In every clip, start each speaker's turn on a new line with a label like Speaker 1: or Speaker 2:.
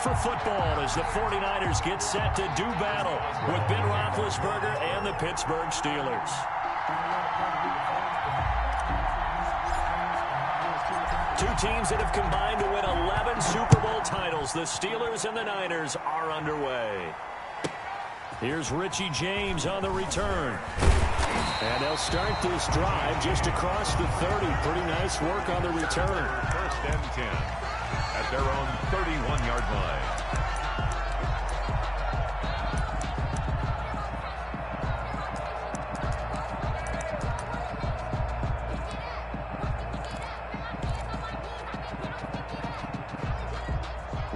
Speaker 1: for football as the 49ers get set to do battle with Ben Roethlisberger and the Pittsburgh Steelers. Two teams that have combined to win 11 Super Bowl titles. The Steelers and the Niners are underway. Here's Richie James on the return. And they'll start this drive just across the 30. Pretty nice work on the return.
Speaker 2: First and 10 at their own 31-yard line.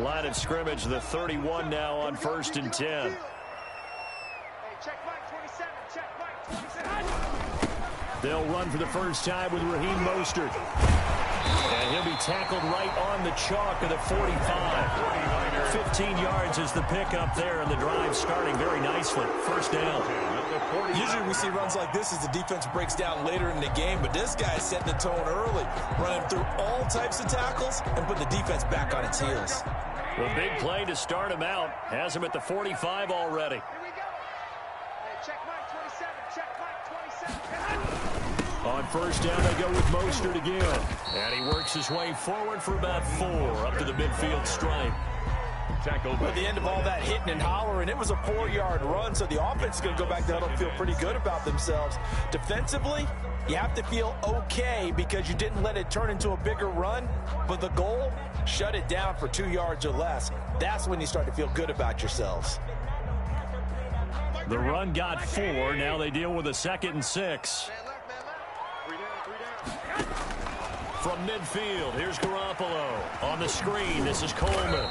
Speaker 1: Line of scrimmage, the 31 now on first and 10. They'll run for the first time with Raheem Mostert. And he'll be tackled right on the chalk of the 45. 15 yards is the pickup there, and the drive starting very nicely. First down.
Speaker 3: Usually we see runs like this as the defense breaks down later in the game, but this guy is setting the tone early, running through all types of tackles and putting the defense back on its heels.
Speaker 1: The big play to start him out has him at the 45 already. On first down, they go with Mostert again. And he works his way forward for about 4 up to the midfield stripe.
Speaker 3: At the end of all that hitting and hollering, it was a 4-yard run, so the offense is going to go back there and feel pretty good about themselves. Defensively, you have to feel okay because you didn't let it turn into a bigger run, but the goal, shut it down for 2 yards or less. That's when you start to feel good about yourselves.
Speaker 1: The run got 4. Now they deal with a 2nd and 6. From midfield, here's Garoppolo. On the screen, this is Coleman.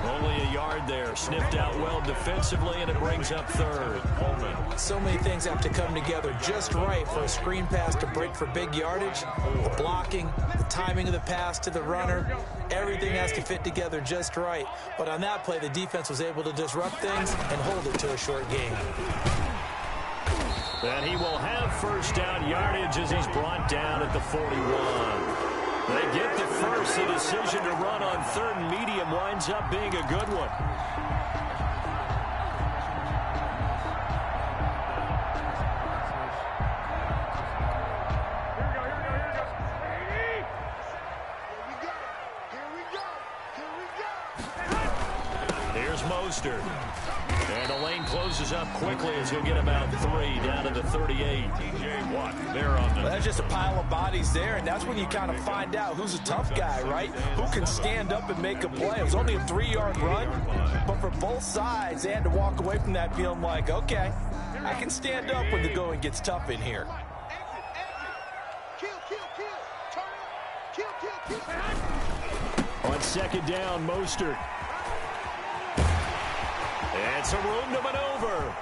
Speaker 1: Only a yard there. Sniffed out well defensively, and it brings up 3rd. Coleman.
Speaker 3: So many things have to come together just right for a screen pass to break for big yardage. The blocking, the timing of the pass to the runner, everything has to fit together just right. But on that play, the defense was able to disrupt things and hold it to a short game.
Speaker 1: And he will have first down yardage as he's brought down at the 41. They get the first. The decision to run on 3rd and medium winds up being a good one. Here's Mostert. And the lane closes up quickly as he'll get about 3 down to the 38.
Speaker 3: That's just a pile of bodies there, and that's when you kind of find out who's a tough guy, right? Who can stand up and make a play. It was only a 3-yard run, but for both sides, they had to walk away from that feeling like, okay, I can stand up when the going gets tough in here.
Speaker 1: On 2nd down, Mostert. And some room to maneuver.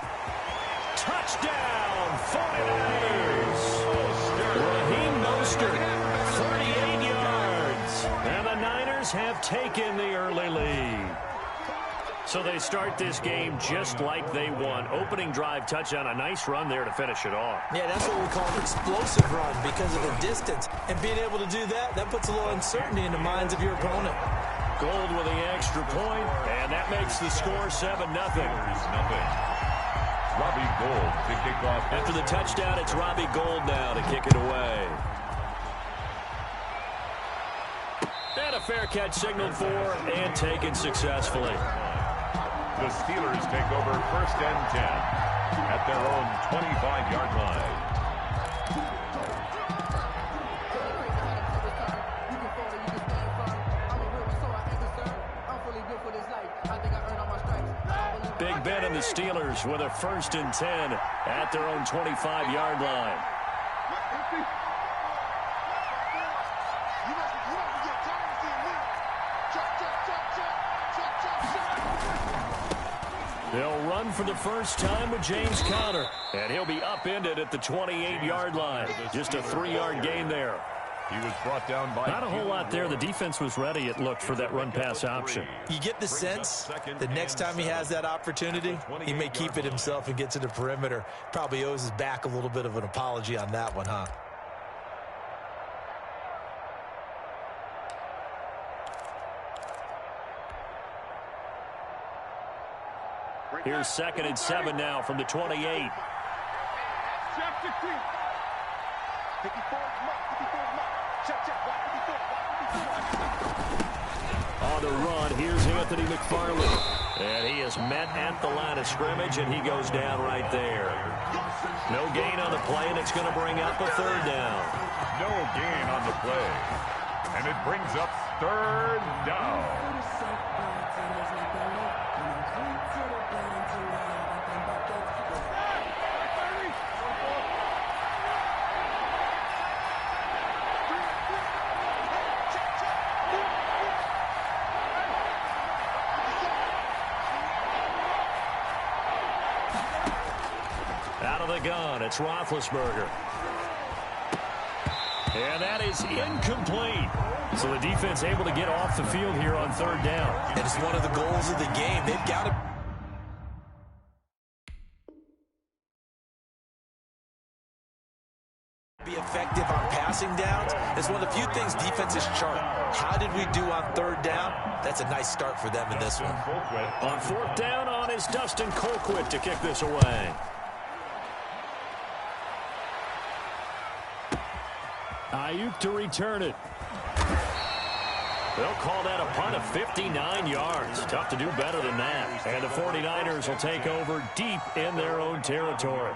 Speaker 1: Touchdown, 49ers. Raheem Mostert, 38 yards. And the Niners have taken the early lead. So they start this game just like they won. Opening drive touchdown, a nice run there to finish it off.
Speaker 3: Yeah, that's what we call an explosive run because of the distance. And being able to do that, that puts a little uncertainty in the minds of your opponent.
Speaker 1: Gold with the extra point, and that makes the score 7-0.
Speaker 2: Robbie Gould to kick off.
Speaker 1: After the touchdown, it's Robbie Gould now to kick it away. And a fair catch signaled for and taken successfully.
Speaker 2: The Steelers take over first and 10 at their own 25-yard line.
Speaker 1: Big Ben and the Steelers with a first and 10 at their own 25-yard line. They'll run for the first time with James Conner, and he'll be upended at the 28-yard line. Just a 3-yard gain there.
Speaker 2: He was brought down by
Speaker 1: not a whole lot there. The defense was ready, it looked, for that run-pass option.
Speaker 3: You get the sense that next time he has that opportunity, he may keep it himself and get to the perimeter. Probably owes his back a little bit of an apology on that one, huh?
Speaker 1: Here's 2nd and 7 now from the 28. On the run, here's Anthony McFarland. And he is met at the line of scrimmage, and he goes down right there. No gain on the play, and it's going to bring up a 3rd down.
Speaker 2: No gain on the play. And it brings up 3rd down.
Speaker 1: Out of the gun, it's Roethlisberger. And that is incomplete. So the defense able to get off the field here on 3rd down.
Speaker 3: And it's one of the goals of the game. They've got to be effective on passing downs. It's one of the few things defenses chart. How did we do on 3rd down? That's a nice start for them in this one.
Speaker 1: On 4th down on is Dustin Colquitt to kick this away. Ayuk to return it. They'll call that a punt of 59 yards. Tough to do better than that. And the 49ers will take over deep in their own territory.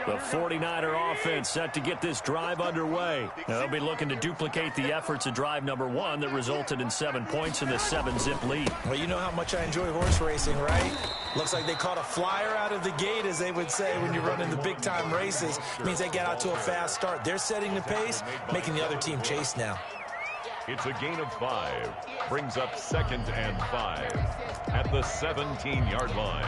Speaker 1: The 49er offense set to get this drive underway. They'll be looking to duplicate the efforts of drive number 1 that resulted in 7 points in the 7-zip lead.
Speaker 3: Well, you know how much I enjoy horse racing, right? Looks like they caught a flyer out of the gate, as they would say when you're running the big-time races. It means they get out to a fast start. They're setting the pace, making the other team chase now.
Speaker 2: It's a gain of 5. Brings up 2nd and 5 at the 17-yard line.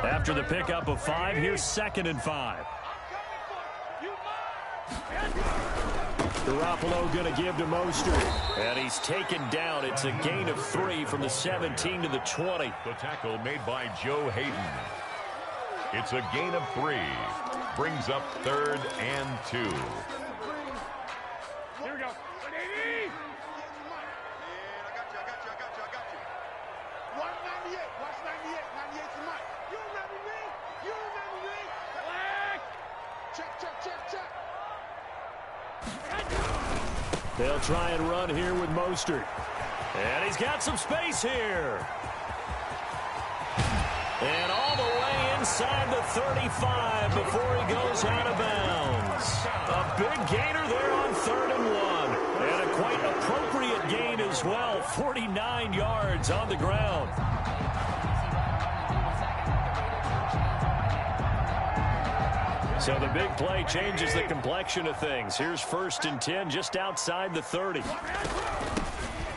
Speaker 1: After the pickup of 5, here's 2nd and 5. Garoppolo going to give to Mostert. And he's taken down. It's a gain of 3 from the 17 to the 20.
Speaker 2: The tackle made by Joe Hayden. It's a gain of 3. Brings up 3rd and 2.
Speaker 4: Here we go. Watch 98. Watch 98. 98's the mic. You remember me? You remember me? Check, check, check, check.
Speaker 1: They'll try and run here with Mostert. And he's got some space here. And all the way inside the 35 before he goes out of bounds. A big gainer there on 3rd and 1. And a quite appropriate gain as well. 49 yards on the ground. So the big play changes the complexion of things. Here's 1st and 10 just outside the 30.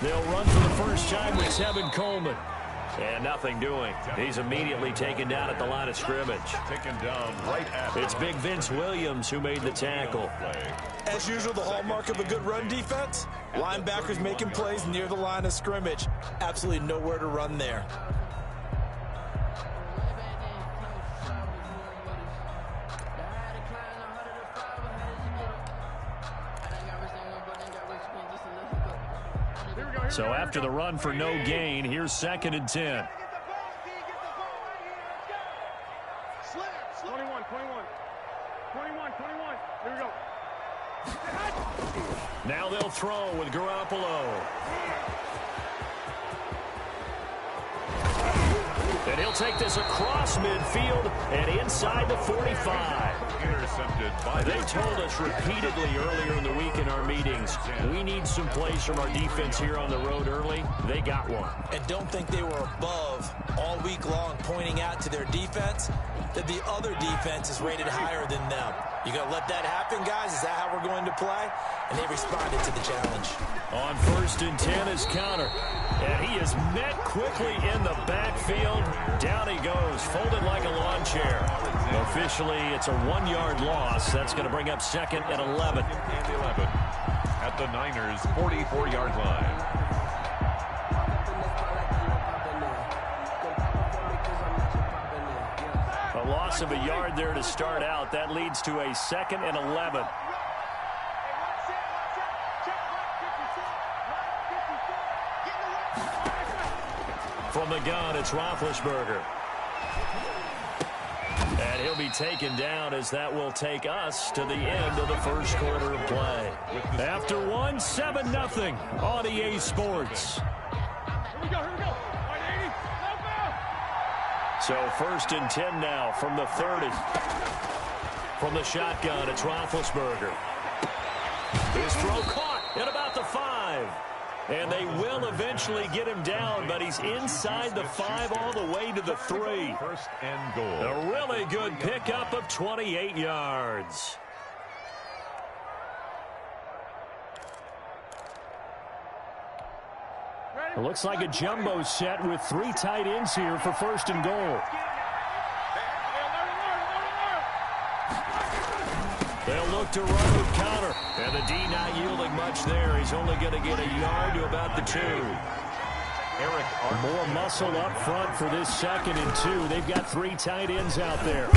Speaker 1: They'll run for the first time with Tevin Coleman. And nothing doing. He's immediately taken down at the line of scrimmage.
Speaker 2: Taken down right after.
Speaker 1: It's big Vince Williams who made the tackle.
Speaker 3: As usual, the hallmark of a good run defense, linebackers making plays near the line of scrimmage. Absolutely nowhere to run there.
Speaker 1: So after the run for no gain, here's 2nd and 10.
Speaker 4: 21. Here we go.
Speaker 1: Now they'll throw with Garoppolo. And he'll take this across midfield and inside the 45.
Speaker 2: Intercepted by
Speaker 1: They told us repeatedly earlier in the week in our meetings, we need some plays from our defense here on the road early. They got one.
Speaker 3: And don't think they were above all week long, pointing out to their defense that the other defense is rated higher than them. You gonna let that happen, guys? Is that how we're going to play? And they responded to the challenge.
Speaker 1: On 1st and 10 is Connor. And he is met quickly in the backfield. Down he goes, folded like a lawn chair. Officially, it's a 1-yard loss. That's going to bring up 2nd and 11.
Speaker 2: And 11 at the Niners' 44-yard line.
Speaker 1: A A loss of a yard there to start out. That leads to a 2nd and 11. From the gun, it's Roethlisberger. And he'll be taken down as that will take us to the end of the first quarter of play. After 1, 7-0 on EA Sports.
Speaker 4: Here we go.
Speaker 1: So 1st and 10 now from the 30. From the shotgun, it's Roethlisberger. His throw caught at about the 5. And they will eventually get him down, but he's inside the 5 all the way to the 3.
Speaker 2: 1st and goal.
Speaker 1: A really good pickup of 28 yards. It looks like a jumbo set with 3 tight ends here for 1st and goal. They'll look to run with counter. And the D not yielding much there. He's only going to get a yard to about the 2. More muscle up front for this 2nd and 2. They've got 3 tight ends out there.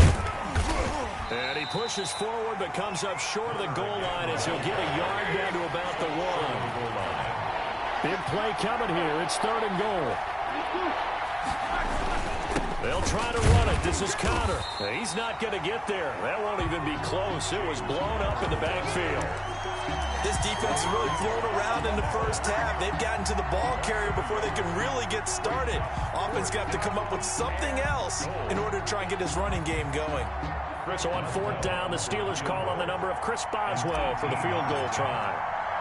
Speaker 1: And he pushes forward but comes up short of the goal line as he'll get a yard down to about the 1. Big play coming here. It's 3rd and goal. They'll try to run it. This is Connor. He's not going to get there. That won't even be close. It was blown up in the backfield.
Speaker 3: This defense has really thrown around in the first half. They've gotten to the ball carrier before they can really get started. Offense going to have to come up with something else in order to try and get his running game going.
Speaker 1: So on 4th down, the Steelers call on the number of Chris Boswell for the field goal try.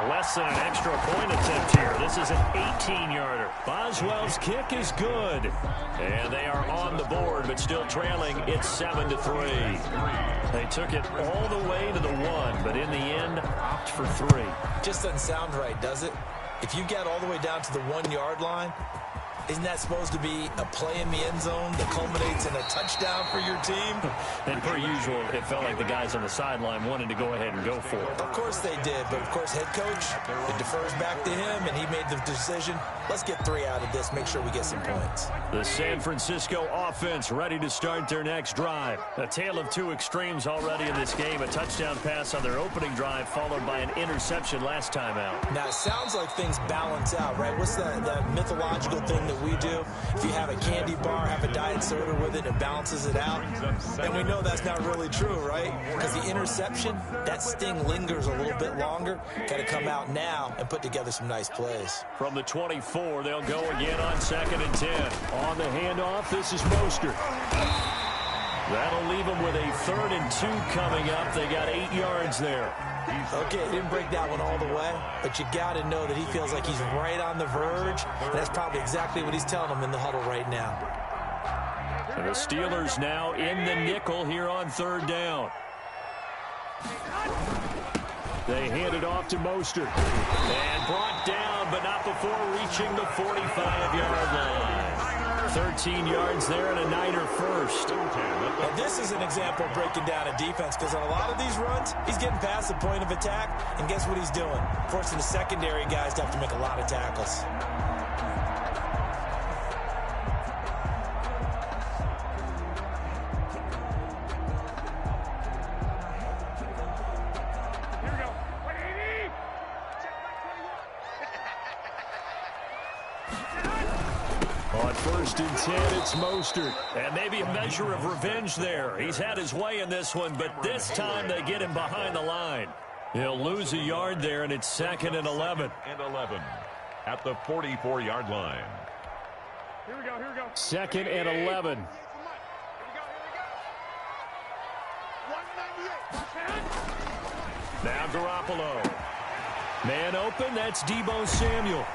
Speaker 1: Less than an extra point attempt here. This is an 18-yarder. Boswell's kick is good. And they are on the board, but still trailing. It's 7-3. They took it all the way to the 1, but in the end, opt for 3.
Speaker 3: Just doesn't sound right, does it? If you get all the way down to the 1-yard line, isn't that supposed to be a play in the end zone that culminates in a touchdown for your team?
Speaker 1: And per usual, it felt like the guys on the sideline wanted to go ahead and go for it.
Speaker 3: Of course they did, but of course head coach, it defers back to him, and he made the decision, let's get 3 out of this, make sure we get some points.
Speaker 1: The San Francisco offense ready to start their next drive. A tale of 2 extremes already in this game. A touchdown pass on their opening drive, followed by an interception last time out.
Speaker 3: Now, it sounds like things balance out, right? What's that mythological thing that we do? If you have a candy bar, have a diet soda with it, it balances it out. And we know that's not really true, right? Because the interception, that sting lingers a little bit longer. Got to come out now and put together some nice plays.
Speaker 1: From the 24, they'll go again on 2nd and 10. On the handoff, this is Mostert. That'll leave them with a 3rd and 2 coming up. They got 8 yards there.
Speaker 3: Okay, didn't break that one all the way, but you got to know that he feels like he's right on the verge, and that's probably exactly what he's telling them in the huddle right now.
Speaker 1: And the Steelers now in the nickel here on 3rd down. They hand it off to Mostert. And brought down, but not before reaching the 45-yard line. 13 yards there and a Niner first.
Speaker 3: And this is an example of breaking down a defense, because on a lot of these runs, he's getting past the point of attack, and guess what he's doing? Forcing the secondary guys to have to make a lot of tackles.
Speaker 1: On 1st and 10, it's Mostert. And maybe a measure of revenge there. He's had his way in this one, but this time they get him behind the line. He'll lose a yard there, and it's 2nd and 11.
Speaker 2: And 11 at the 44-yard line.
Speaker 4: Here we go.
Speaker 1: 2nd and 11. Now Garoppolo. Man open, that's Deebo Samuel.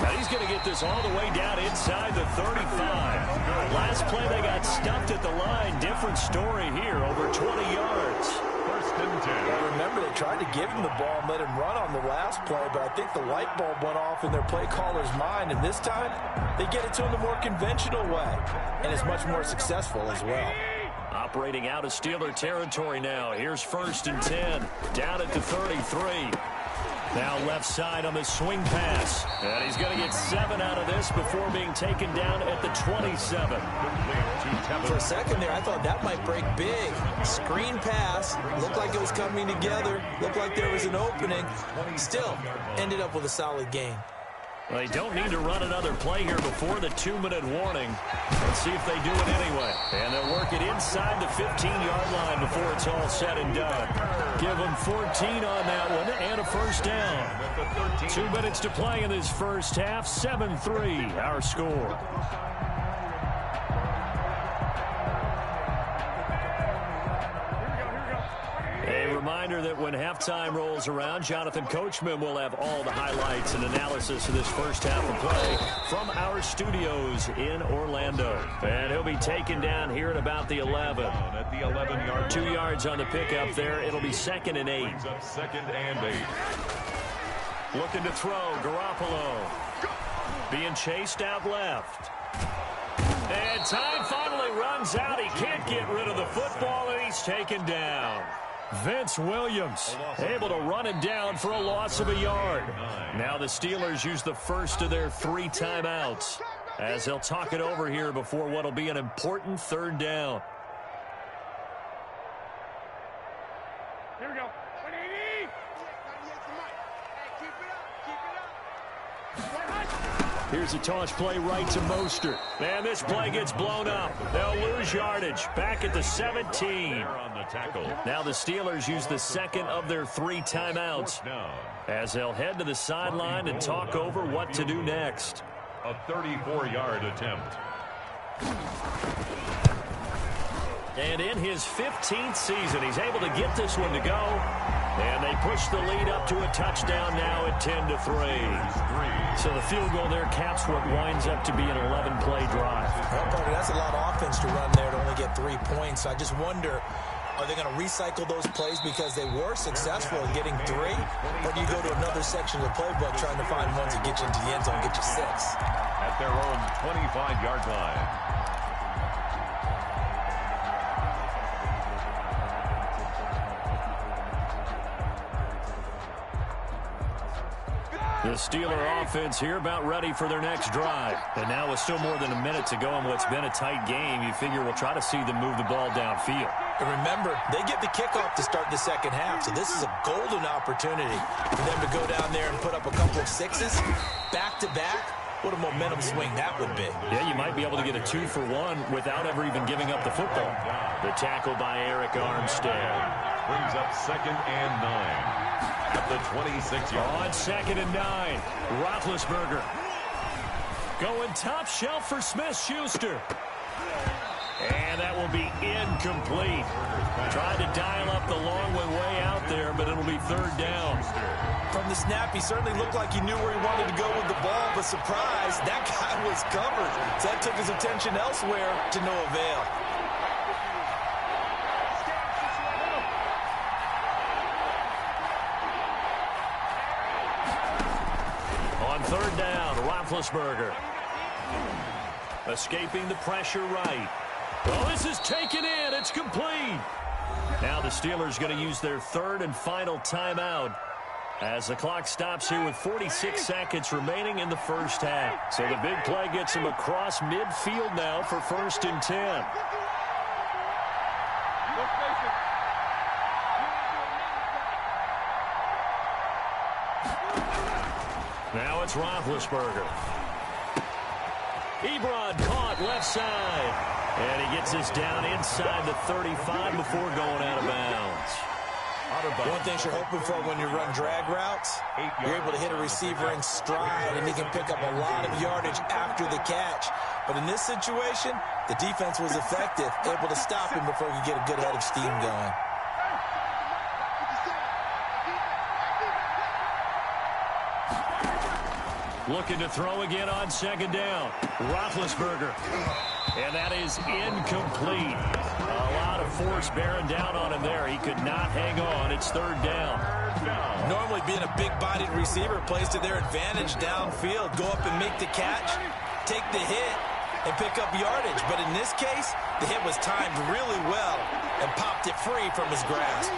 Speaker 1: Now he's going to get this all the way down inside the 35. Last play they got stuffed at the line. Different story here, over 20 yards.
Speaker 2: 1st and 10.
Speaker 3: Well, remember, they tried to give him the ball and let him run on the last play, but I think the light bulb went off in their play caller's mind, and this time they get it to him the more conventional way, and it's much more successful as well.
Speaker 1: Operating out of Steeler territory now. Here's 1st and 10. Down at the 33. Now left side on the swing pass. And he's going to get 7 out of this before being taken down at the 27.
Speaker 3: For a second there, I thought that might break big. Screen pass. Looked like it was coming together. Looked like there was an opening. Still, ended up with a solid gain.
Speaker 1: Well, they don't need to run another play here before the 2-minute warning. Let's see if they do it anyway. And they'll work it inside the 15-yard line before it's all said and done. Give them 14 on that one and a first down. 2 minutes to play in this first half. 7-3, our score. A reminder that when halftime rolls around, Jonathan Coachman will have all the highlights and analysis of this first half of play from our studios in Orlando. And he'll be taken down here at about the 11.
Speaker 2: At the 11-yard
Speaker 1: 2 yards on the pickup there. It'll be 2nd and 8.
Speaker 2: Second and 8.
Speaker 1: Looking to throw, Garoppolo. Being chased out left. And time finally runs out. He can't get rid of the football, and he's taken down. Vince Williams able to run him down for a loss of a yard. Now the Steelers use the first of their 3 timeouts as they'll talk it over here before what will be an important 3rd down.
Speaker 4: Here we go. 180. 98 to Mike. Hey, keep it up. Keep it up.
Speaker 1: Here's a toss play right to Mostert. And this play gets blown up. They'll lose yardage. Back at the 17. Now the Steelers use the 2nd of their 3 timeouts as they'll head to the sideline and talk over what to do next.
Speaker 2: A 34-yard attempt.
Speaker 1: And in his 15th season, he's able to get this one to go. And they push the lead up to a touchdown now at 10-3. So the field goal there caps what winds up to be an 11-play drive.
Speaker 3: Well, Parker, that's a lot of offense to run there to only get 3 points. I just wonder, are they going to recycle those plays because they were successful in getting 3? Or do you go to another section of the playbook trying to find ones that get you into the end zone and get you 6?
Speaker 2: At their own 25-yard line.
Speaker 1: The Steeler offense here about ready for their next drive. And now with still more than a minute to go in what's been a tight game, you figure we'll try to see them move the ball downfield.
Speaker 3: And remember, they get the kickoff to start the second half, so this is a golden opportunity for them to go down there and put up a couple of 6s back-to-back. What a momentum swing that would be.
Speaker 1: Yeah, you might be able to get a 2-for-1 without ever even giving up the football. The tackle by Eric Armstead.
Speaker 2: Brings up 2nd and 9. At the 26-yard.
Speaker 1: On 2nd and 9, Roethlisberger going top shelf for Smith-Schuster. And that will be incomplete. Tried to dial up the long way out there, but it'll be 3rd down.
Speaker 3: From the snap, he certainly looked like he knew where he wanted to go with the ball, but surprise, that guy was covered. So that took his attention elsewhere to no avail.
Speaker 1: On 3rd down, Roethlisberger. Escaping the pressure right. Well, this is taken in. It's complete. Now the Steelers going to use their 3rd and final timeout as the clock stops here with 46 seconds remaining in the first half. So the big play gets them across midfield now for 1st and 10. Now it's Roethlisberger. Ebron caught left side. And he gets this down inside the 35 before going out of bounds.
Speaker 3: One thing you're hoping for when you run drag routes, you're able to hit a receiver in stride, and he can pick up a lot of yardage after the catch. But in this situation, the defense was effective, able to stop him before he could get a good head of steam going.
Speaker 1: Looking to throw again on 2nd down. Roethlisberger. And that is incomplete. A lot of force bearing down on him there. He could not hang on. It's 3rd down.
Speaker 3: Normally being a big-bodied receiver plays to their advantage downfield. Go up and make the catch, take the hit, and pick up yardage. But in this case, the hit was timed really well and popped it free from his grasp.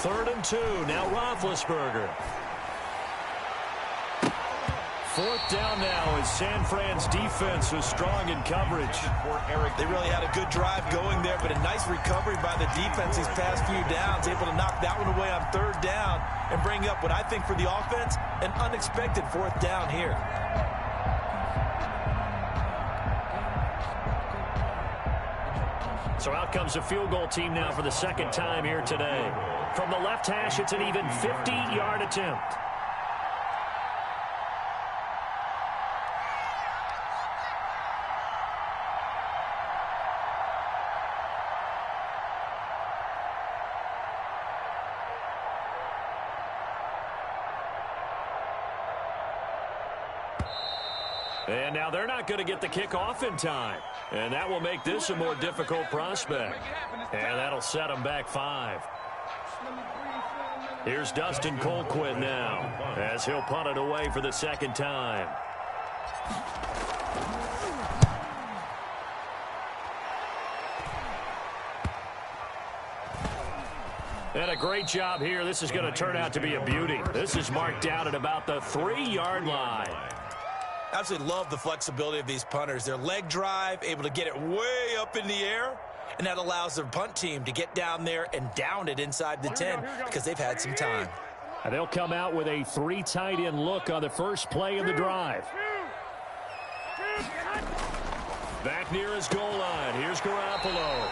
Speaker 1: Third and 2. Now Roethlisberger. Fourth down now as San Fran's defense was strong in coverage.
Speaker 3: They really had a good drive going there, but a nice recovery by the defense these past few downs, able to knock that one away on third down and bring up what I think for the offense, an unexpected fourth down here.
Speaker 1: So out comes a field goal team now for the second time here today. From the left hash, it's an even 50-yard attempt. And now they're not going to get the kickoff in time. And that will make this a more difficult prospect. And that'll set them back 5. Here's Dustin Colquitt now as he'll punt it away for the second time. And a great job here. This is going to turn out to be a beauty. This is marked down at about the 3-yard line.
Speaker 3: Absolutely love the flexibility of these punters. Their leg drive, able to get it way up in the air, and that allows their punt team to get down there and down it inside the 10 because they've had some time.
Speaker 1: And they'll come out with a 3 tight end look on the first play of the drive. Back near his goal line. Here's Garoppolo.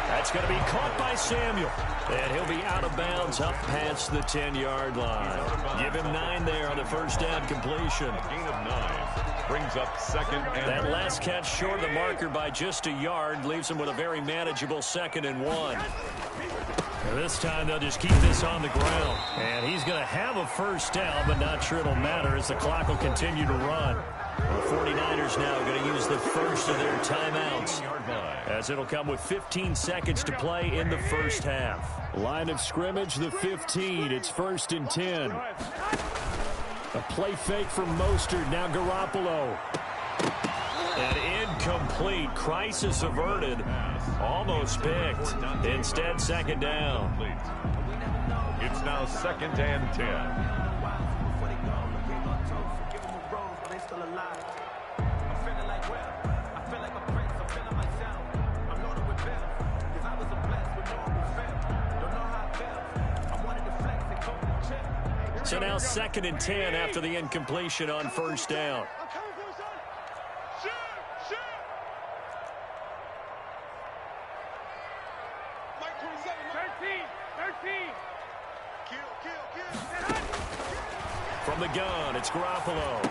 Speaker 1: That's going to be caught by Samuel. And he'll be out of bounds up past the 10-yard line. Give him 9 there on the first down completion.
Speaker 2: Gain of 9 brings up second and
Speaker 1: that last catch short of the marker by just a yard leaves him with a very manageable 2nd and 1. This time they'll just keep this on the ground. And he's going to have a first down, but not sure it'll matter as the clock will continue to run. The 49ers now going to use the first of their timeouts as it'll come with 15 seconds to play in the first half. Line of scrimmage, the 15. It's 1st and 10. A play fake from Mostert. Now Garoppolo. And incomplete. Crisis averted. Almost picked. Instead, 2nd down.
Speaker 2: it's now 2nd and 10.
Speaker 1: So now 2nd and 10 after the incompletion on first down. From the gun, it's Garoppolo.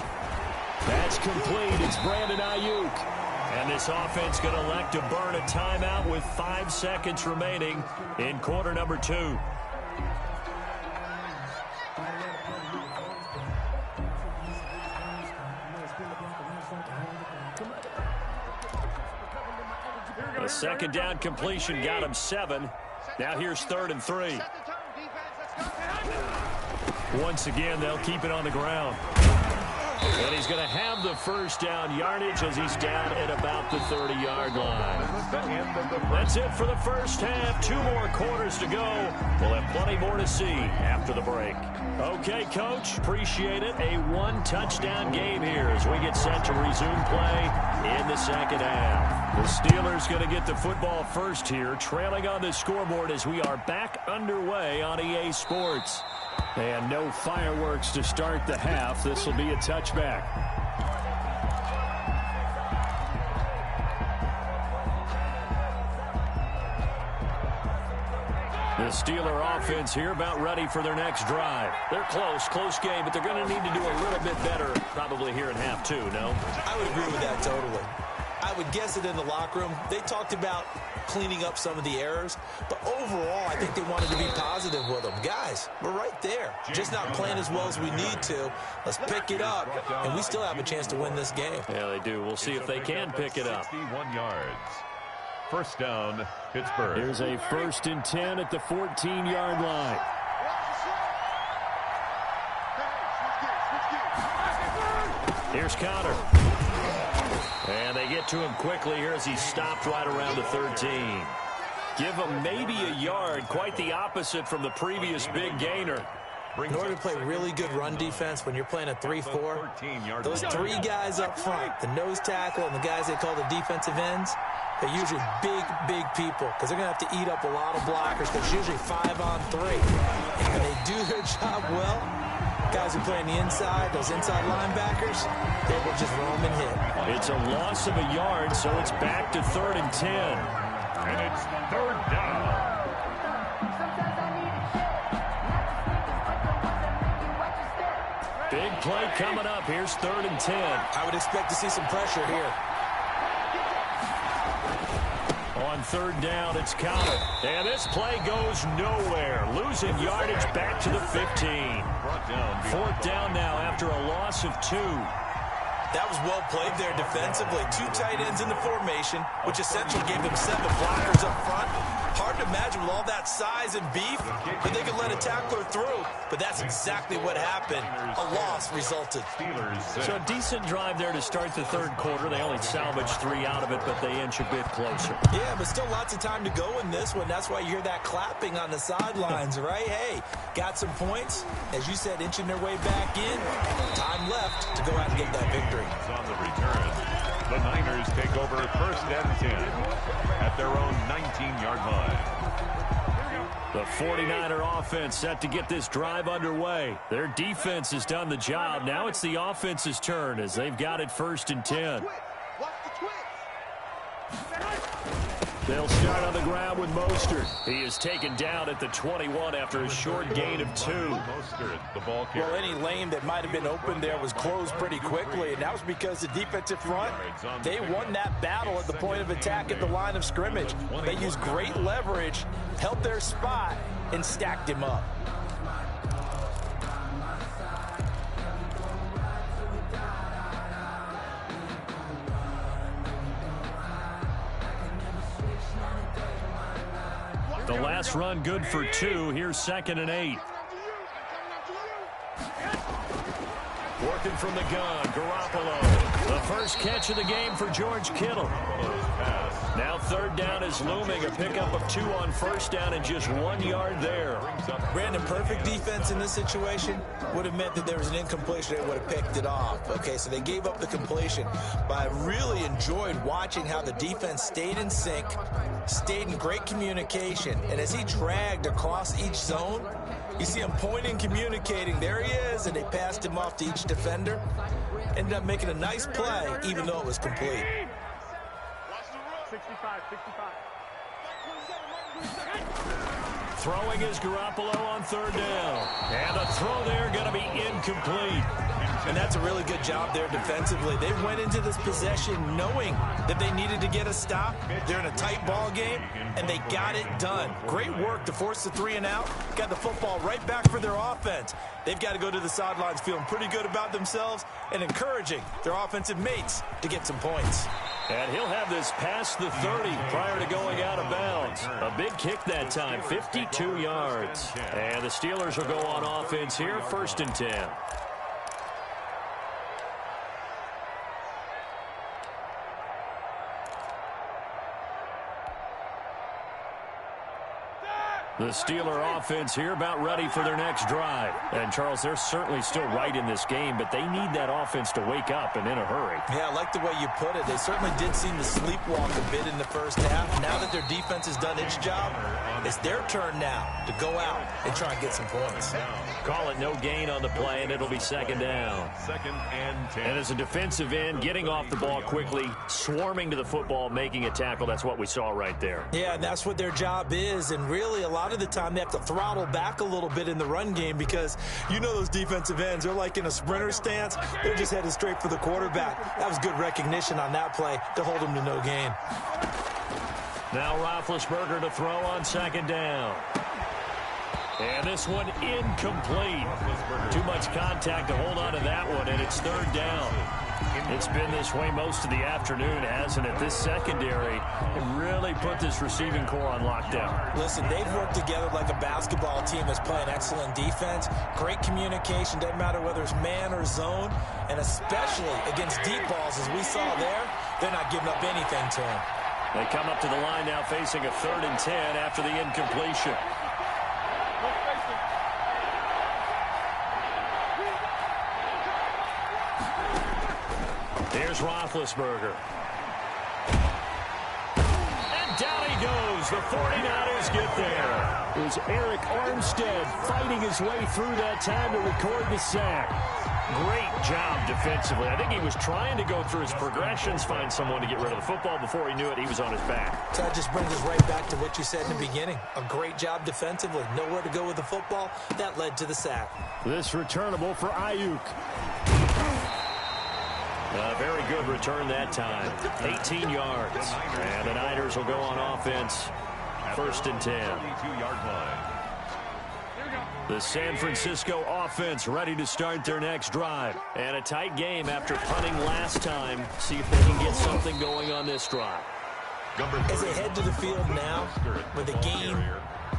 Speaker 1: That's complete. It's Brandon Ayuk. And this offense going to elect to burn a timeout with 5 seconds remaining in quarter number 2. A 2nd down completion got him 7. Now here's 3rd and 3. Once again, they'll keep it on the ground. And he's going to have the first down yardage as he's down at about the 30-yard line. That's it for the first half. 2 more quarters to go. We'll have plenty more to see after the break. Okay, Coach, appreciate it. A 1-touchdown game here as we get set to resume play in the second half. The Steelers going to get the football first here, trailing on the scoreboard as we are back underway on EA Sports. And no fireworks to start the half. This will be a touchback. The Steeler offense here about ready for their next drive. They're close game, but they're going to need to do a little bit better probably here in half 2, no?
Speaker 3: I would agree with that totally. I would guess it in the locker room. They talked about cleaning up some of the errors, but overall, I think they wanted to be positive with them. Guys, we're right there. Just not playing as well as we need to. Let's pick it up, and we still have a chance to win this game.
Speaker 1: Yeah, they do. We'll see if they can pick it up.
Speaker 2: 61 yards. First down, Pittsburgh.
Speaker 1: Here's a 1st and 10 at the 14-yard line. Here's Connor. And they get to him quickly here as he stopped right around the 13. Give him maybe a yard, quite the opposite from the previous big gainer.
Speaker 3: In order to play really good run defense when you're playing a 3-4, those three guys up front, the nose tackle and the guys they call the defensive ends, they're usually big people because they're going to have to eat up a lot of blockers because it's usually 5-on-3. And when they do their job well, guys who play on the inside, those inside linebackers, they will just roam and hit.
Speaker 1: It's a loss of a yard, so it's back to 3rd and 10.
Speaker 2: And it's 3rd down.
Speaker 1: Big play coming up. Here's 3rd and 10.
Speaker 3: I would expect to see some pressure here.
Speaker 1: On 3rd down, it's Cotter. And this play goes nowhere. Losing yardage back to the 15. 4th down now after a loss of 2.
Speaker 3: That was well played there defensively. 2 tight ends in the formation, which essentially gave them 7 blockers up front. Hard to imagine with all that size and beef that they could let a tackler through, but that's exactly what happened. A loss resulted.
Speaker 1: So a decent drive there to start the 3rd quarter. They only salvaged 3 out of it, but they inch a bit closer.
Speaker 3: Yeah, but still lots of time to go in this one. That's why you hear that clapping on the sidelines, right? Hey, got some points. As you said, inching their way back in. Time left to go out and get that victory.
Speaker 2: On the return, the Niners take over 1st and 10 at their own 19-yard line.
Speaker 1: The 49er offense set to get this drive underway. Their defense has done the job. Now it's the offense's turn as they've got it 1st and 10. They'll start on the ground with Mostert. He is taken down at the 21 after a short gain of 2.
Speaker 2: Mostert, the ball carrier.
Speaker 3: Well, any lane that might have been open there was closed pretty quickly, and that was because the defensive front, they won that battle at the point of attack at the line of scrimmage. They used great leverage, held their spot, and stacked him up.
Speaker 1: The last run good for 2. Here's 2nd and 8. Working from the gun, Garoppolo. The first catch of the game for George Kittle. Now 3rd down is looming. A pickup of 2 on 1st down and just 1 yard there.
Speaker 3: Brandon, perfect defense in this situation would have meant that there was an incompletion. They would have picked it off. Okay, so they gave up the completion. But I really enjoyed watching how the defense stayed in sync, stayed in great communication. And as he dragged across each zone, you see him pointing, communicating. There he is, and they passed him off to each defender. Ended up making a nice play, even though it was complete.
Speaker 4: 65.
Speaker 1: Throwing is Garoppolo on 3rd down. And the throw there going to be incomplete.
Speaker 3: And that's a really good job there defensively. They went into this possession knowing that they needed to get a stop. They're in a tight ball game, and they got it done. Great work to force the 3 and out. Got the football right back for their offense. They've got to go to the sidelines feeling pretty good about themselves and encouraging their offensive mates to get some points.
Speaker 1: And he'll have this past the 30 prior to going out of bounds. A big kick that time, 52 yards. And the Steelers will go on offense here, 1st and 10. The Steeler offense here about ready for their next drive. And, Charles, they're certainly still right in this game, but they need that offense to wake up and in a hurry.
Speaker 3: Yeah, I like the way you put it. They certainly did seem to sleepwalk a bit in the first half. Now that their defense has done its job, it's their turn now to go out and try and get some points.
Speaker 1: Call it no gain on the play, and it'll be 2nd down.
Speaker 2: 2nd and 10.
Speaker 1: And as a defensive end, getting off the ball quickly, swarming to the football, making a tackle, that's what we saw right there.
Speaker 3: Yeah, and that's what their job is, and really a lot of the time they have to throttle back a little bit in the run game because you know those defensive ends, they're like in a sprinter stance. They're just headed straight for the quarterback. That was good recognition on that play to hold him to no gain.
Speaker 1: Now Roethlisberger to throw on 2nd down. And this one incomplete. Too much contact to hold on to that one, and it's 3rd down. It's been this way most of the afternoon, hasn't it? This secondary really put this receiving core on lockdown.
Speaker 3: Listen, they've worked together like a basketball team that's playing excellent defense. Great communication, doesn't matter whether it's man or zone, and especially against deep balls, as we saw there, they're not giving up anything to them.
Speaker 1: They come up to the line now facing a 3rd and 10 after the incompletion. Here's Roethlisberger. And down he goes. The 49ers get there. It was Eric Armstead fighting his way through that time to record the sack. Great job defensively. I think he was trying to go through his progressions, find someone to get rid of the football. Before he knew it, he was on his back.
Speaker 3: So that just brings us right back to what you said in the beginning. A great job defensively. Nowhere to go with the football. That led to the sack.
Speaker 1: This returnable for Ayuk. A very good return that time. 18 yards. And the Niners will go on offense. 1st and 10. The San Francisco offense ready to start their next drive. And a tight game after punting last time. See if they can get something going on this drive.
Speaker 3: As they head to the field now, with the game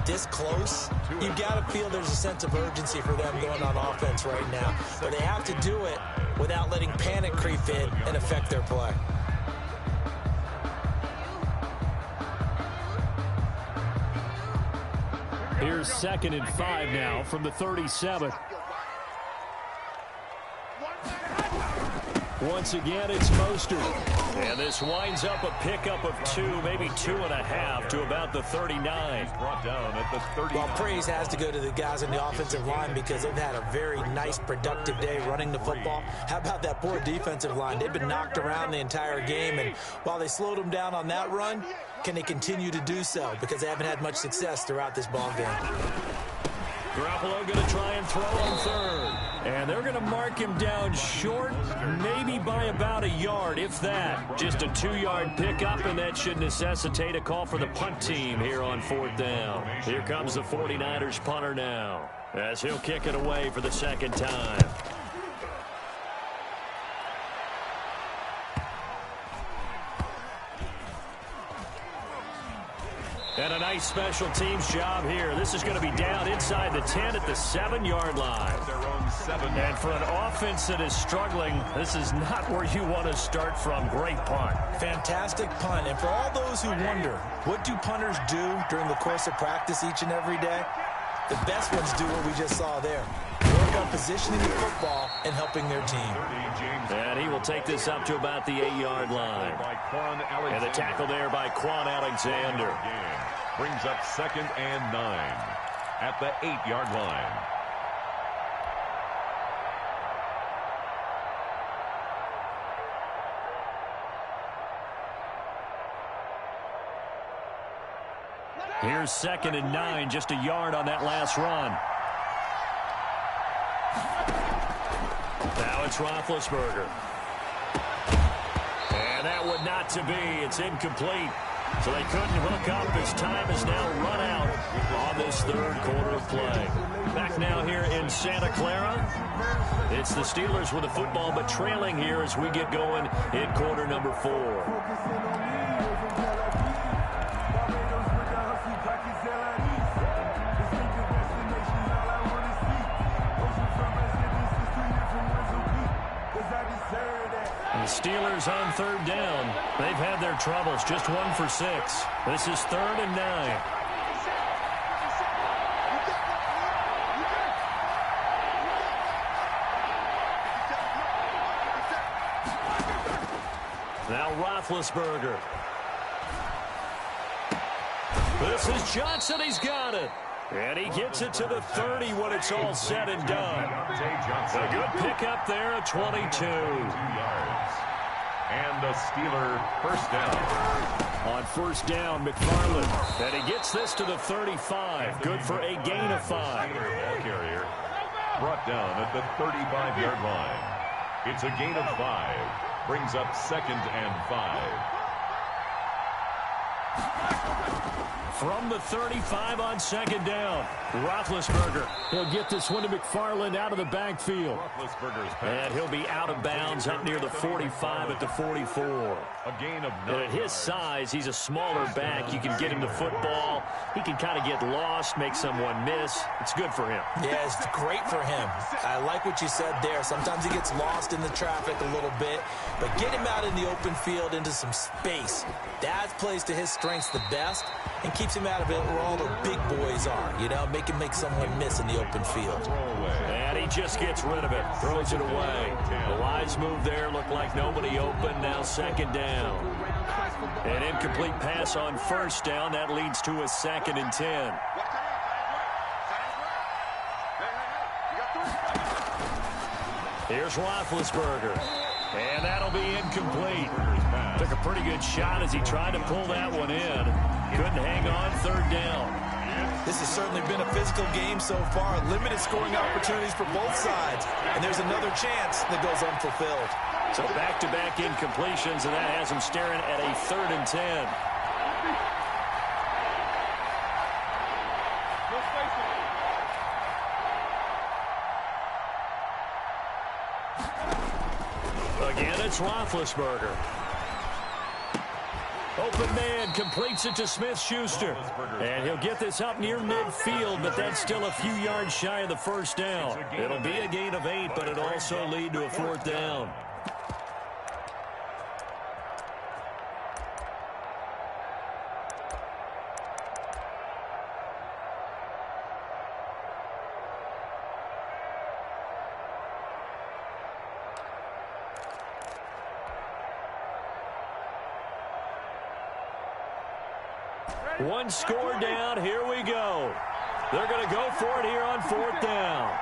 Speaker 3: this close, you've got to feel there's a sense of urgency for them going on offense right now. But they have to do it without letting panic creep in and affect their play.
Speaker 1: Here's 2nd and 5 now from the 37. Once again, it's Mostert. And this winds up a pickup of 2, maybe 2.5 to about the 39.
Speaker 2: Brought down at the 30.
Speaker 3: Well, praise has to go to the guys on the offensive line because they've had a very nice, productive day running the football. How about that poor defensive line? They've been knocked around the entire game, and while they slowed them down on that run, can they continue to do so? Because they haven't had much success throughout this ball game.
Speaker 1: Garoppolo going to try and throw on 3rd. And they're going to mark him down short, maybe by about a yard, if that. Just a 2-yard pickup, and that should necessitate a call for the punt team here on 4th down. Here comes the 49ers punter now, as he'll kick it away for the 2nd time. And a nice special teams job here. This is going to be down inside the 10 at the 7-yard line. And for an offense that is struggling, this is not where you want to start from. Great punt.
Speaker 3: Fantastic punt. And for all those who wonder, what do punters do during the course of practice each and every day? The best ones do what we just saw there. Work on positioning the football and helping their team.
Speaker 1: And he will take this up to about the 8-yard line. And the tackle there by Quan Alexander.
Speaker 2: Brings up 2nd and 9 at the 8-yard line.
Speaker 1: Here's 2nd and 9, just a yard on that last run. Now it's Roethlisberger. And that would not to be. It's incomplete. So they couldn't hook up as time has now run out on this 3rd quarter of play. Back now here in Santa Clara. It's the Steelers with the football, but trailing here as we get going in quarter number 4. Steelers on 3rd down. They've had their troubles. Just 1 for 6. This is 3rd and 9. Now Roethlisberger. This is Johnson. He's got it. And he gets it to the 30 when it's all said and done. A good pickup there at 22.
Speaker 2: And a Steeler 1st down.
Speaker 1: On 1st down, McFarland. And he gets this to the 35. Good for a gain of 5.
Speaker 2: Ball carrier brought down at the 35-yard line. It's a gain of 5. Brings up 2nd and 5.
Speaker 1: From the 35 on second down, Roethlisberger. He'll get this one to McFarland out of the backfield. And he'll be out of bounds up near the 45 at the 44.
Speaker 2: A gain of 9
Speaker 1: and at his size, he's a smaller back. You can get him the football. He can kind of get lost, make someone miss. It's good for him.
Speaker 3: Yeah, it's great for him. I like what you said there. Sometimes he gets lost in the traffic a little bit, but get him out in the open field into some space. That plays to his strengths the best and keeps him out of it where all the big boys are. You know, make him make someone miss in the open field.
Speaker 1: And he just gets rid of it, throws it away. The wise move there, looked like nobody open, now second down. An incomplete pass on first down, that leads to a 2nd and 10. Here's Roethlisberger, and that'll be incomplete. Took a pretty good shot as he tried to pull that one in. Couldn't hang on, third down.
Speaker 3: This has certainly been a physical game so far. Limited scoring opportunities for both sides. And there's another chance that goes unfulfilled.
Speaker 1: So back-to-back incompletions, and that has him staring at a 3rd and 10. Again, it's Roethlisberger. Open man completes it to Smith-Schuster. And he'll get this up near midfield, but that's still a few yards shy of the first down. It'll be a gain of 8, but it'll also lead to a 4th down. One score down. Here we go. They're going to go for it here on 4th down.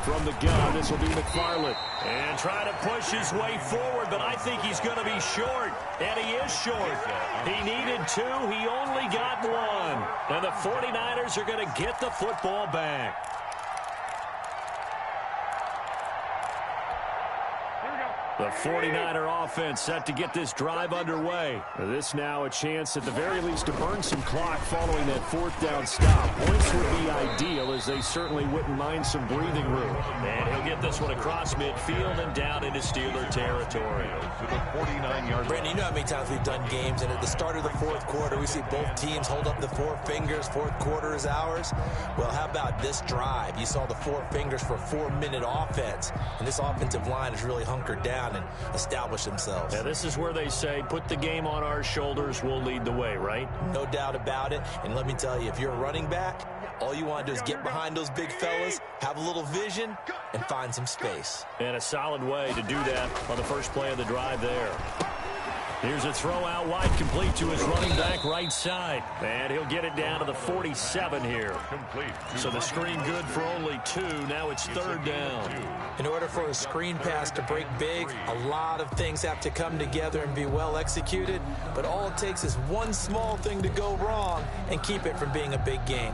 Speaker 1: From the gun, this will be McFarland. And trying to push his way forward, but I think he's going to be short. And he is short. He needed 2. He only got 1. And the 49ers are going to get the football back. The 49er offense set to get this drive underway. This now a chance at the very least to burn some clock following that 4th down stop. Points would be ideal as they certainly wouldn't mind some breathing room. And he'll get this one across midfield and down into Steeler territory.
Speaker 2: To the 49-yard line.
Speaker 3: Brandon, you know how many times we've done games, and at the start of the 4th quarter, we see both teams hold up the 4 fingers. 4th quarter is ours. Well, how about this drive? You saw the 4 fingers for a 4-minute offense, and this offensive line is really hunkered down and establish themselves.
Speaker 1: Yeah, this is where they say, put the game on our shoulders, we'll lead the way, right?
Speaker 3: No doubt about it. And let me tell you, if you're a running back, all you want to do is get behind those big fellas, have a little vision, and find some space.
Speaker 1: And a solid way to do that on the first play of the drive there. Here's a throw out wide, complete to his running back right side. And he'll get it down to the 47 here.
Speaker 2: Complete.
Speaker 1: So the screen good for only 2. Now it's 3rd down.
Speaker 3: In order for a screen pass to break big, a lot of things have to come together and be well executed. But all it takes is one small thing to go wrong and keep it from being a big game.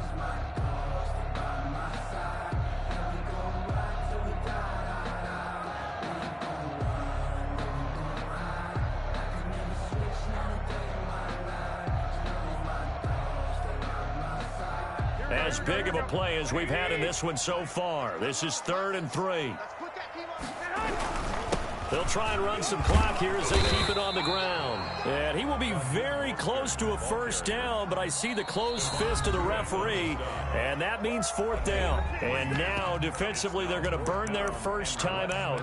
Speaker 1: As big of a play as we've had in this one so far. This is 3rd and 3. They'll try and run some clock here as they keep it on the ground. And he will be very close to a 1st down, but I see the closed fist of the referee, and that means 4th down. And now, defensively, they're going to burn their first time out.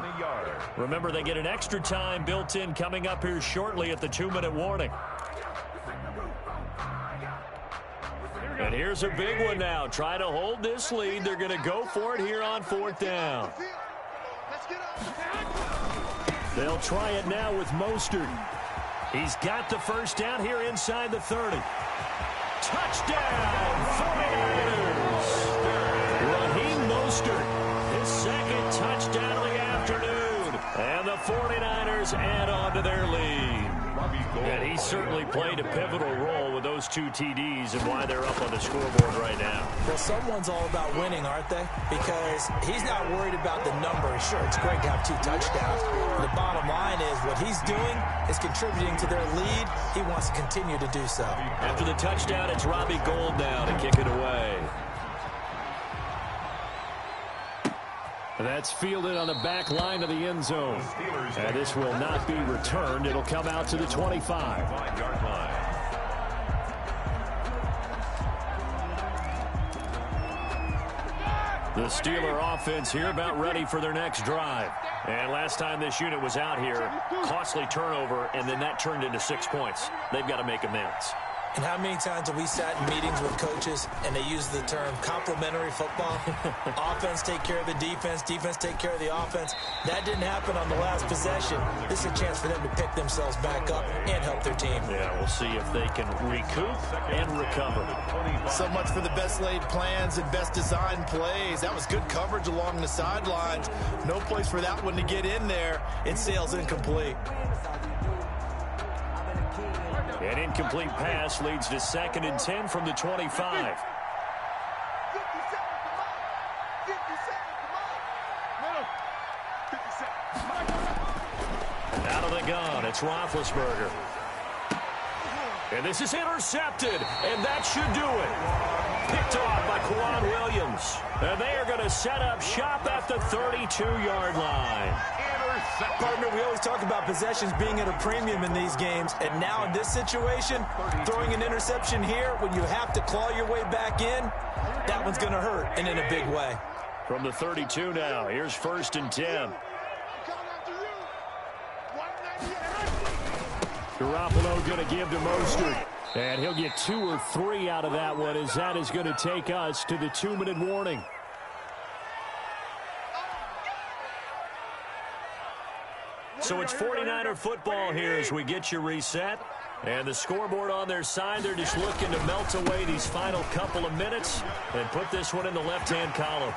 Speaker 1: Remember, they get an extra time built in coming up here shortly at the 2-minute warning. And here's a big one now. Try to hold this lead. They're going to go for it here on 4th down. They'll try it now with Mostert. He's got the 1st down here inside the 30. Touchdown, 49ers! Raheem Mostert, his 2nd touchdown of the afternoon. And the 49ers add on to their lead. And he certainly played a pivotal role with those 2 TDs and why they're up on the scoreboard right now.
Speaker 3: Well, someone's all about winning, aren't they? Because he's not worried about the numbers. Sure, it's great to have 2 touchdowns. The bottom line is what he's doing is contributing to their lead. He wants to continue to do so.
Speaker 1: After the touchdown, it's Robbie Gould now to kick it away. That's fielded on the back line of the end zone. And this will not be returned. It'll come out to the 25-yard line. The Steeler offense here about ready for their next drive. And last time this unit was out here, costly turnover, and then that turned into 6 points. They've got to make amends.
Speaker 3: And how many times have we sat in meetings with coaches and they use the term complementary football? Offense take care of the defense, defense take care of the offense. That didn't happen on the last possession. This is a chance for them to pick themselves back up and help their team.
Speaker 1: Yeah, we'll see if they can recoup and recover.
Speaker 3: So much for the best laid plans and best designed plays. That was good coverage along the sidelines. No place for that one to get in there. It sails incomplete.
Speaker 1: An incomplete pass leads to 2nd and 10 from the 25. Out of the gun, it's Roethlisberger. And this is intercepted, and that should do it. Picked off by Quan Williams. And they are going to set up shop at the 32-yard line.
Speaker 3: Partner, we always talk about possessions being at a premium in these games, and now in this situation, throwing an interception here when you have to claw your way back in, that one's going to hurt, and in a big way.
Speaker 1: From the 32 now, here's 1st and 10. Garoppolo going to give to Mostert, and he'll get 2 or 3 out of that one, as that is going to take us to the 2-minute warning. So it's 49er football here as we get you reset. And the scoreboard on their side, they're just looking to melt away these final couple of minutes and put this one in the left-hand column.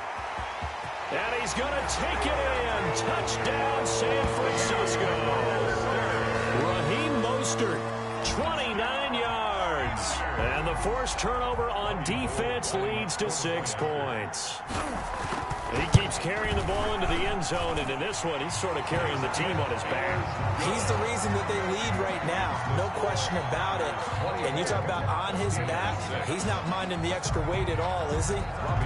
Speaker 1: And he's going to take it in. Touchdown, San Francisco. Raheem Mostert, 29 yards. And the forced turnover on defense leads to 6 points. He keeps carrying the ball into the end zone, and in this one, he's sort of carrying the team on his back.
Speaker 3: He's the reason that they lead right now. No question about it. And you talk about on his back, he's not minding the extra weight at all, is he?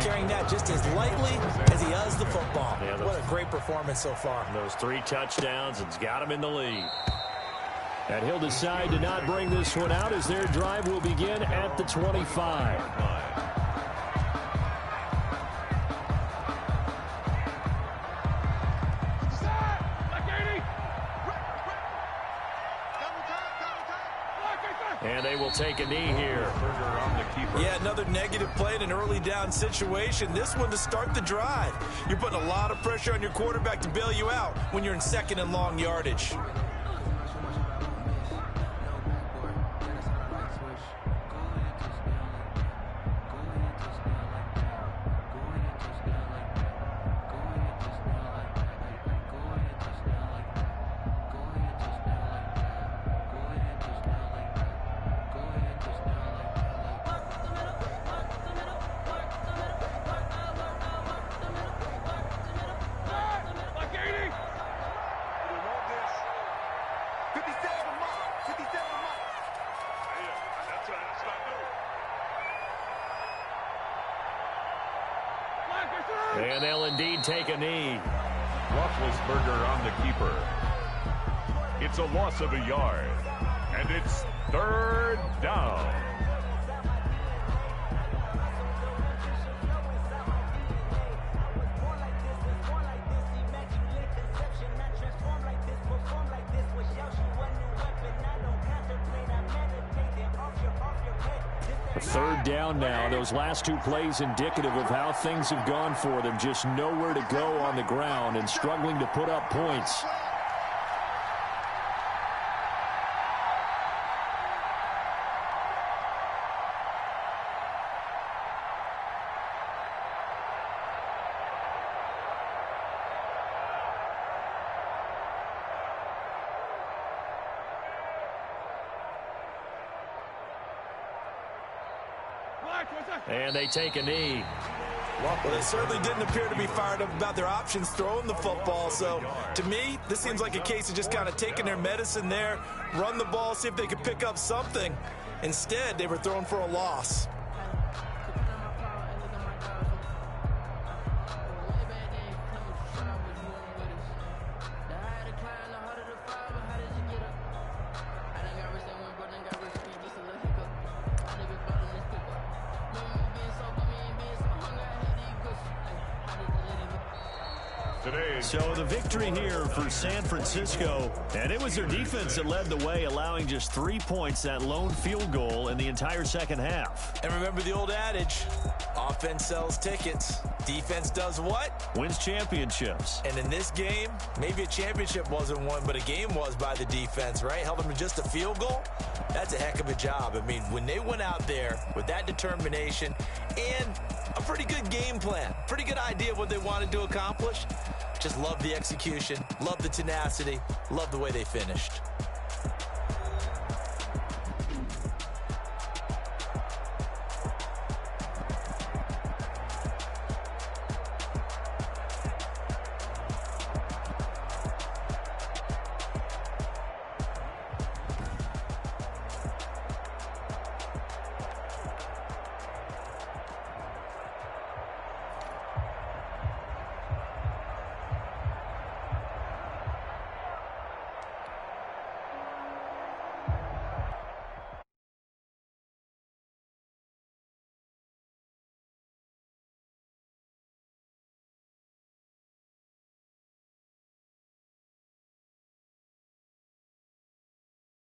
Speaker 3: Carrying that just as lightly as he does the football. Yeah, what a great performance so far.
Speaker 1: Those 3 touchdowns, it's got him in the lead. And he'll decide to not bring this one out as their drive will begin at the 25. And they will take a knee here.
Speaker 3: Yeah, another negative play in an early down situation. This one to start the drive. You're putting a lot of pressure on your quarterback to bail you out when you're in 2nd and long yardage.
Speaker 1: And they'll indeed take a knee.
Speaker 2: Roethlisberger on the keeper. It's a loss of a yard. And it's 3rd down.
Speaker 1: Third down now. Those last 2 plays indicative of how things have gone for them. Just nowhere to go on the ground and struggling to put up points. And they take a knee.
Speaker 3: Well, they certainly didn't appear to be fired up about their options throwing the football. So, to me, this seems like a case of just kind of taking their medicine there, run the ball, see if they could pick up something. Instead, they were throwing for a loss.
Speaker 1: So the victory here for San Francisco, and it was their defense that led the way, allowing just 3 points, that lone field goal in the entire second half.
Speaker 3: And remember the old adage, offense sells tickets, defense does what?
Speaker 1: Wins championships.
Speaker 3: And in this game, maybe a championship wasn't won, but a game was by the defense, right? Held them to just a field goal. That's a heck of a job. I mean, when they went out there with that determination and a pretty good game plan, pretty good idea of what they wanted to accomplish, just love the execution, love the tenacity, love the way they finished.